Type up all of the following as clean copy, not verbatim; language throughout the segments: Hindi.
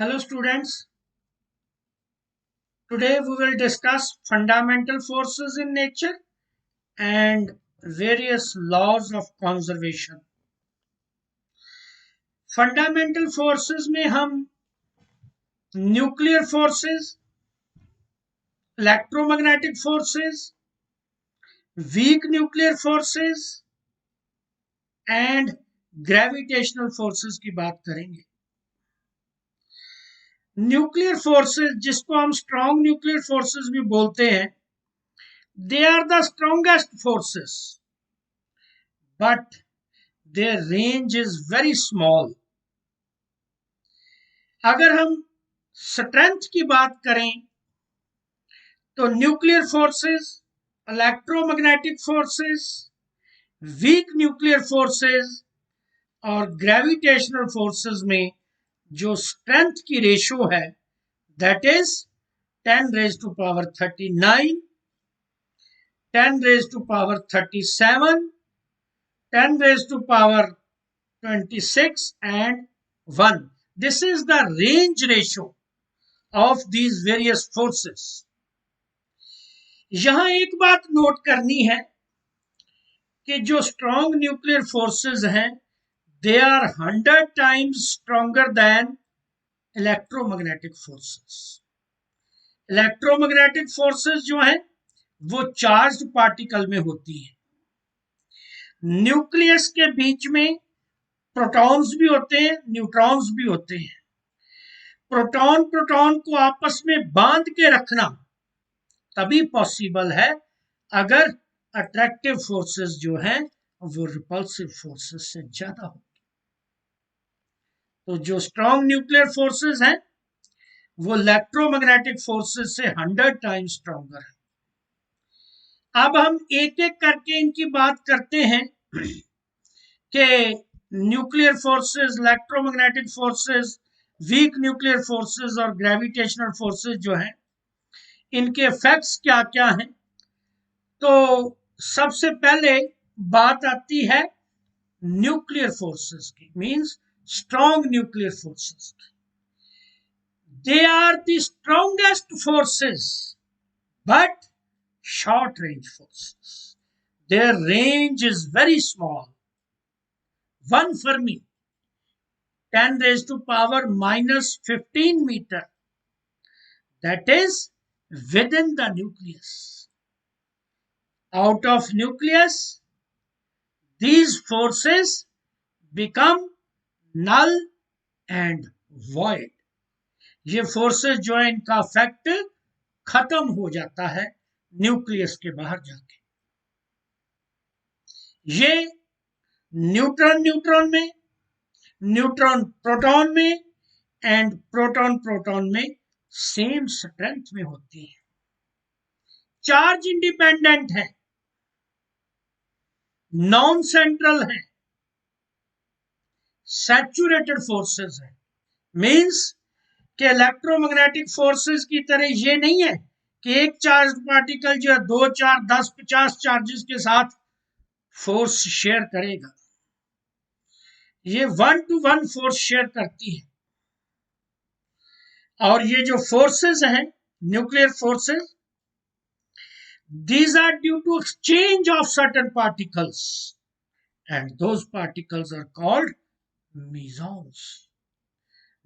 Hello students, today we will discuss fundamental forces in nature and various laws of conservation. Fundamental forces में हम nuclear forces, electromagnetic forces, weak nuclear forces and gravitational forces की बात करेंगे. न्यूक्लियर फोर्सेस, जिसको हम स्ट्रॉन्ग न्यूक्लियर फोर्सेस भी बोलते हैं, they are the strongest forces, but their range is very small. अगर हम स्ट्रेंथ की बात करें तो nuclear forces, electromagnetic forces, weak nuclear forces और ग्रेविटेशनल फोर्सेस में जो स्ट्रेंथ की रेशो है that is 10 raised to power 39, 10 raised to power 37, 10 raised to power 26 and 1. This is the range ratio of these various forces. यहां एक बात नोट करनी है कि जो स्ट्रॉन्ग न्यूक्लियर फोर्सेस हैं they are 100 times stronger than electromagnetic forces. Electromagnetic forces जो हैं वो चार्ज्ड पार्टिकल में होती हैं. न्यूक्लियस के बीच में प्रोटॉन्स भी होते हैं, न्यूट्रॉन्स भी होते हैं. प्रोटॉन को आपस में बांध के रखना तभी पॉसिबल है अगर अट्रैक्टिव फोर्सेस जो हैं वो रिपल्सिव फोर्सेस से ज्यादा हो. तो जो स्ट्रॉन्ग न्यूक्लियर फोर्सेस हैं वो इलेक्ट्रोमैग्नेटिक फोर्सेस से 100 टाइम्स स्ट्रॉन्गर है. अब हम एक एक करके इनकी बात करते हैं कि nuclear forces, electromagnetic forces, weak nuclear forces और ग्रेविटेशनल फोर्सेस जो हैं इनके इफेक्ट्स क्या क्या हैं. तो सबसे पहले बात आती है न्यूक्लियर फोर्सेस की, मींस स्ट्रॉन्ग न्यूक्लियर फोर्सेस की. They are the strongest forces but short range forces. Their range is very small. 1 Fermi, 10 raised to power minus 15 meter. That is within the nucleus. Out of nucleus, these forces become null and void. ये फोर्सेस जो है इनका इफेक्ट खत्म हो जाता है न्यूक्लियस के बाहर जाके. ये न्यूट्रॉन में, न्यूट्रॉन प्रोटॉन में एंड प्रोटॉन में सेम स्ट्रेंथ में होती है. चार्ज इंडिपेंडेंट है, नॉन सेंट्रल है, सैचुरेटेड फोर्सेस है. मींस कि इलेक्ट्रोमैग्नेटिक फोर्सेस की तरह ये नहीं है कि एक चार्ज पार्टिकल जो है 2, 4, 10, 50 चार्जेस के साथ फोर्स शेयर करेगा. ये 1 to 1 फोर्स शेयर करती है. और ये जो फोर्सेस हैं nuclear forces, these are due to exchange of certain particles and those particles are called mesons.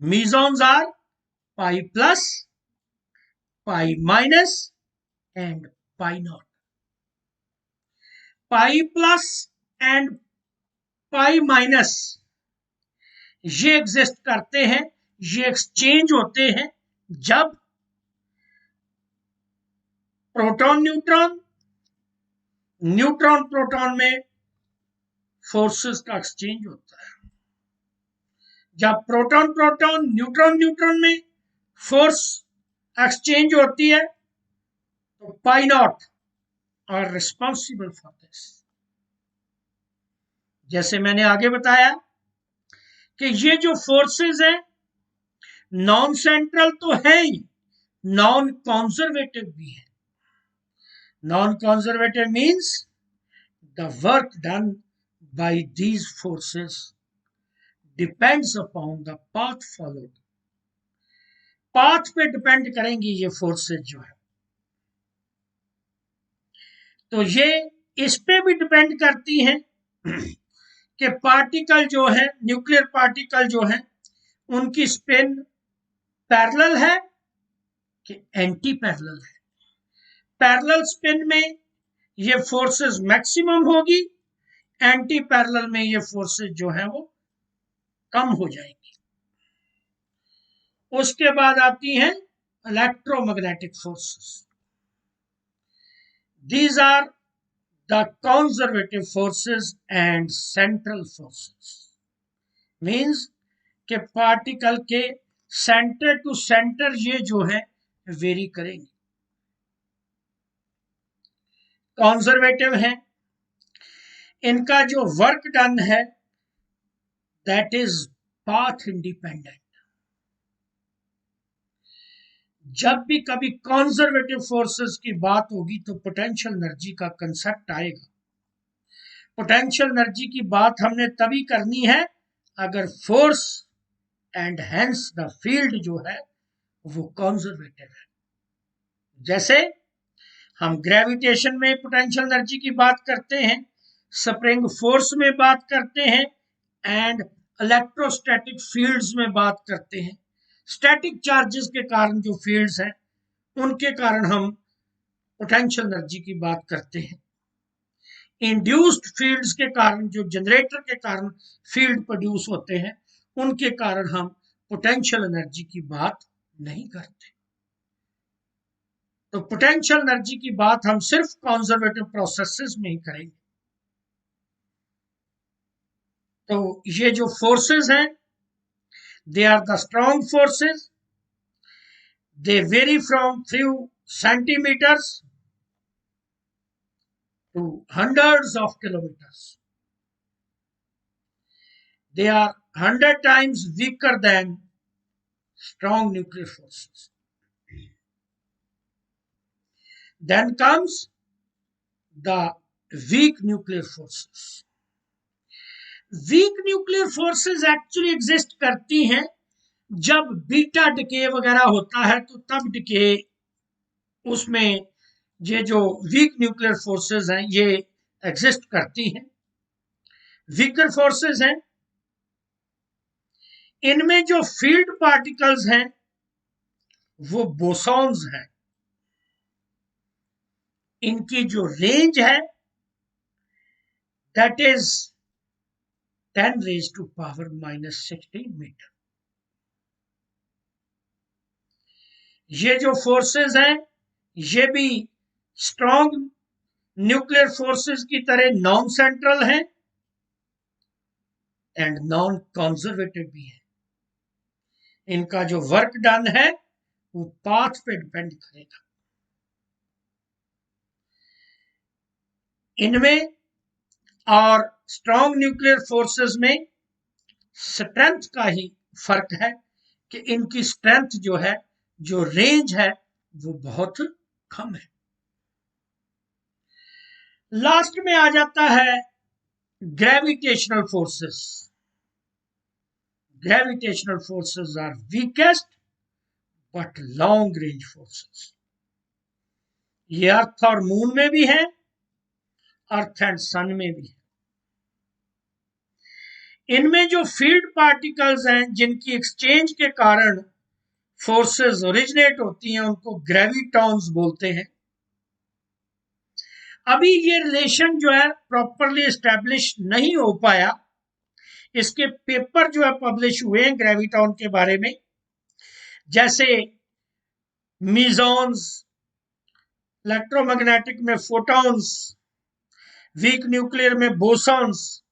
Mesons are pi plus, pi minus and pi naught. Pi plus and pi minus ये एग्जिस्ट करते हैं, ये एक्सचेंज होते हैं जब प्रोटॉन न्यूट्रॉन प्रोटॉन में फोर्सेस का एक्सचेंज होता है. जब प्रोटॉन न्यूट्रॉन में फोर्स एक्सचेंज होती है तो pi not are responsible for this. जैसे मैंने आगे बताया कि ये जो फोर्सेस हैं नॉन सेंट्रल तो है ही, नॉन कंजर्वेटिव भी है. Non conservative means the work done by these forces depends upon the path followed. Path पे डिपेंड करेंगी ये फोर्सेस जो है। तो ये इस पे भी डिपेंड करती हैं कि पार्टिकल जो है, न्यूक्लियर पार्टिकल जो है, उनकी स्पिन पैरेलल है कि एंटी पैरेलल है। पैरेलल स्पिन में ये फोर्सेस मैक्सिमम होगी, एंटी पैरेलल में ये फोर्सेस जो है वो कम हो जाएंगी। उसके बाद आती हैं electromagnetic forces. These are the conservative forces and central forces. Means कि पार्टिकल के सेंटर टू सेंटर ये जो है वेरी करेंगे। कंजर्वेटिव है, इनका जो वर्क डन है दैट इज पाथ इंडिपेंडेंट। जब भी कभी कंजर्वेटिव फोर्सेस की बात होगी तो पोटेंशियल एनर्जी का कंसेप्ट आएगा। पोटेंशियल एनर्जी की बात हमने तभी करनी है अगर force and hence the field जो है वो कंजर्वेटिव है। जैसे हम ग्रेविटेशन में पोटेंशियल एनर्जी की बात करते हैं, स्प्रिंग फोर्स में बात करते हैं, एंड इलेक्ट्रोस्टैटिक फील्ड्स में बात करते हैं। स्टैटिक चार्जेस के कारण जो फील्ड्स हैं उनके कारण हम पोटेंशियल एनर्जी की बात करते हैं। इंड्यूस्ड फील्ड्स के कारण, जो जनरेटर के कारण फील्ड प्रोड्यूस होते हैं, उनके कारण हम पोटेंशियल एनर्जी की बात नहीं करते। तो पोटेंशियल एनर्जी की बात हम सिर्फ कंजर्वेटिव प्रोसेसेस में ही करेंगे। तो ये जो फोर्सेस हैं they are the strong forces, they vary from few centimetres to hundreds of kilometers. They are 100 times weaker than strong nuclear forces. Then comes the weak nuclear forces. Weak nuclear forces actually exist करती हैं जब बीटा डिके वगैरह होता है, तो तब डिके उसमें ये जो वीक न्यूक्लियर फोर्सेस हैं ये एग्जिस्ट करती हैं। वीकर फोर्सेस हैं, इनमें जो फील्ड पार्टिकल्स हैं वो बोसॉन्स हैं। इनकी जो रेंज है that is 10 raised to power -16 metre. ये जो फोर्सेस हैं ये भी स्ट्रॉन्ग न्यूक्लियर फोर्सेस की तरह नॉन सेंट्रल हैं एंड नॉन कंजर्वेटिव भी है। इनका जो वर्क डन है वो पाथ पे डिपेंड करेगा। इनमें और स्ट्रॉन्ग न्यूक्लियर फोर्सेस में स्ट्रेंथ का ही फर्क है कि इनकी स्ट्रेंथ जो है, जो रेंज है, वो बहुत कम है। लास्ट में आ जाता है gravitational forces. Gravitational forces are weakest but long range forces. ये अर्थ और मून में भी है, अर्थ एंड सन में भी है। इनमें जो फील्ड पार्टिकल्स हैं जिनकी एक्सचेंज के कारण फोर्सेस ओरिजिनेट होती हैं उनको ग्रेविटॉन्स बोलते हैं। अभी ये रिलेशन जो है प्रॉपरली एस्टैब्लिश नहीं हो पाया। इसके पेपर जो है पब्लिश हुए हैं ग्रेविटॉन के बारे में, जैसे मीजॉन्स, इलेक्ट्रोमैग्नेटिक में फोटॉन्स, वीक न्यूक्लियर में बोसॉन्स।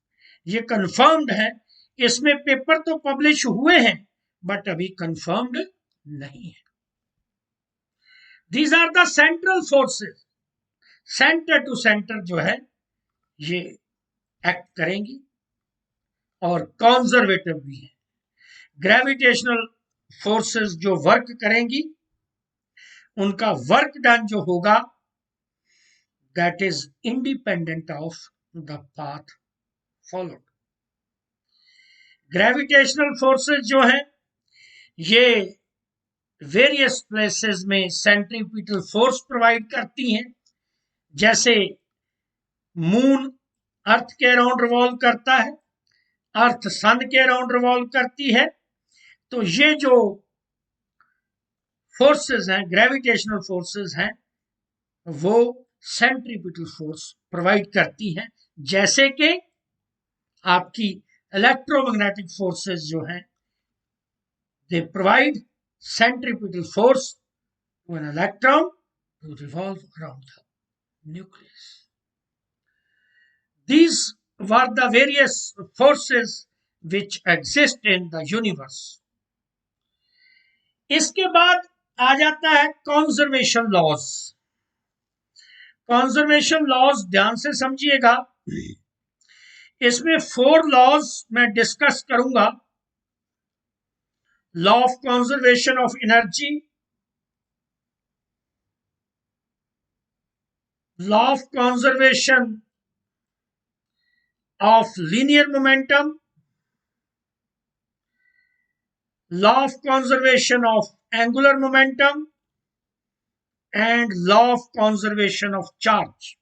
ये कंफर्म्ड है, इसमें पेपर तो पब्लिश हुए हैं बट अभी कंफर्म्ड नहीं है। These are the central forces. Centre to centre जो है ये एक्ट करेंगी और कंजर्वेटिव भी है। ग्रेविटेशनल फोर्सेस जो वर्क करेंगी उनका वर्क डन जो होगा that is independent of the path followed. Gravitational forces जो है ये वेरियस प्लेसेस में सेंट्रीपिटल फोर्स प्रोवाइड करती हैं। जैसे मून अर्थ के अराउंड रिवॉल्व करता है, अर्थ सन के अराउंड रिवॉल्व करती है, तो ये जो फोर्सेस हैं, ग्रेविटेशनल फोर्सेस हैं, वो सेंट्रीपिटल फोर्स प्रोवाइड करती हैं। जैसे कि आपकी इलेक्ट्रोमैग्नेटिक फोर्सेस जो हैं, they provide centripetal force to an electron to revolve around the nucleus. These were the various forces which exist in the universe. इसके बाद आ जाता है कंजर्वेशन लॉज। कंजर्वेशन लॉज ध्यान से समझिएगा, इसमें 4 लॉज मैं डिस्कस करूंगा। Law of conservation of energy, law of conservation of linear momentum, law of conservation of angular momentum, and law of conservation of charge.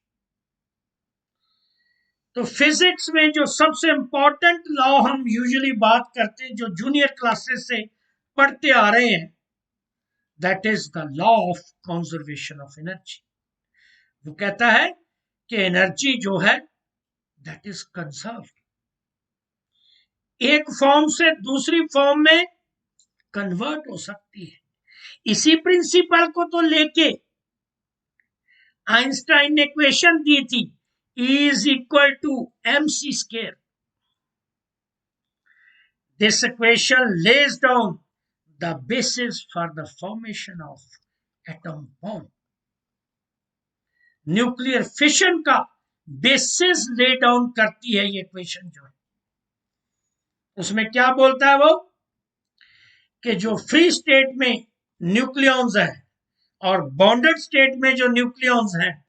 तो फिजिक्स में जो सबसे इंपॉर्टेंट लॉ हम यूजुअली बात करते हैं, जो जूनियर क्लासेस से पढ़ते आ रहे हैं, that is the law of conservation of energy. वो कहता है कि एनर्जी जो है दैट इज कंजर्व, एक फॉर्म से दूसरी फॉर्म में कन्वर्ट हो सकती है। इसी प्रिंसिपल को तो लेके आइंस्टाइन ने इक्वेशन दी थी, E is equal to mc square. This equation lays down the basis for the formation of atom bomb. Nuclear fission का बेसिस ले डाउन करती है ये इक्वेशन जो है। उसमें क्या बोलता है वो, कि जो फ्री स्टेट में न्यूक्लियॉन्स हैं और बॉन्डेड स्टेट में जो न्यूक्लियॉन्स हैं,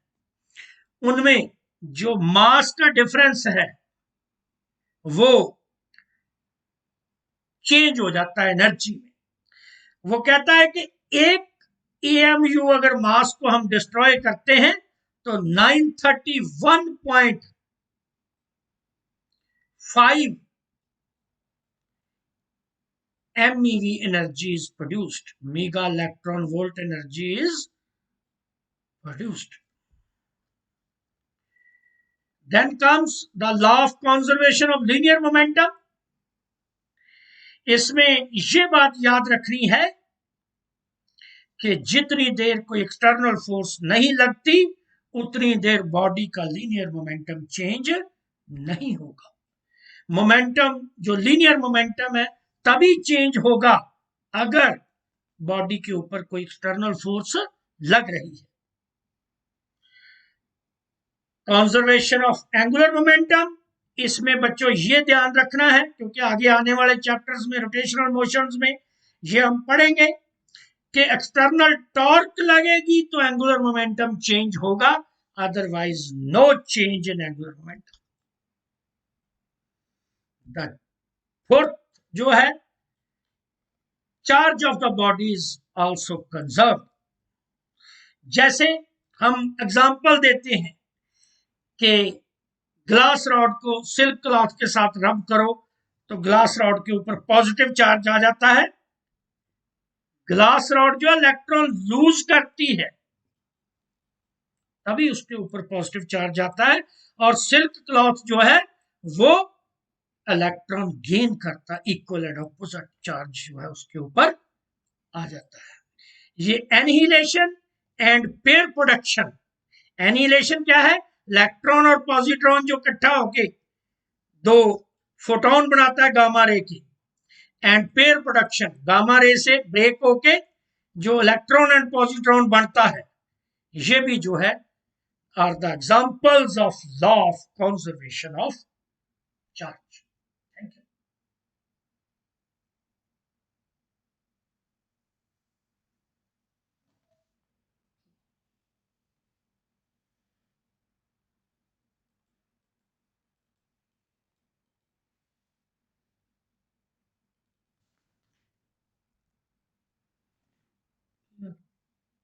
उनमें जो मास का डिफरेंस है वो चेंज हो जाता है एनर्जी में। वो कहता है कि एक एएमयू अगर मास को हम डिस्ट्रॉय करते हैं तो 931.5 MeV energy is produced. Mega electron volt energy is produced. Then comes the law of conservation of linear momentum. इसमें ये बात याद रखनी है कि जितनी देर कोई एक्सटर्नल फोर्स नहीं लगती, उतनी देर बॉडी का लीनियर मोमेंटम चेंज नहीं होगा। मोमेंटम जो लीनियर मोमेंटम है तभी चेंज होगा अगर बॉडी के ऊपर कोई एक्सटर्नल फोर्स लग रही है। कंजर्वेशन ऑफ एंगुलर मोमेंटम, इसमें बच्चों ये ध्यान रखना है, क्योंकि आगे आने वाले चैप्टर्स में रोटेशनल मोशंस में ये हम पढ़ेंगे कि एक्सटर्नल टॉर्क लगेगी तो एंगुलर मोमेंटम चेंज होगा, otherwise no change in angular momentum. The fourth जो है, charge of the body is also conserve. जैसे हम एग्जांपल देते हैं कि ग्लास रॉड को सिल्क क्लॉथ के साथ रब करो तो ग्लास रॉड के ऊपर पॉजिटिव चार्ज आ जाता है। ग्लास रॉड जो इलेक्ट्रॉन लूज करती है तभी उसके ऊपर पॉजिटिव चार्ज आता है, और सिल्क क्लॉथ जो है वो इलेक्ट्रॉन गेन करता है, इक्वल एंड ऑपोजिट चार्ज जो है उसके ऊपर आ जाता है। ये annihilation and pair production. Annihilation क्या है, इलेक्ट्रॉन और पॉजिट्रॉन जो इकट्ठा होके दो फोटोन बनाता है गामा रे की, and pair production, gamma ray से ब्रेक होके जो इलेक्ट्रॉन एंड पॉजिट्रॉन बनता है, ये भी जो है are the examples of law of conservation of charge. Thank you.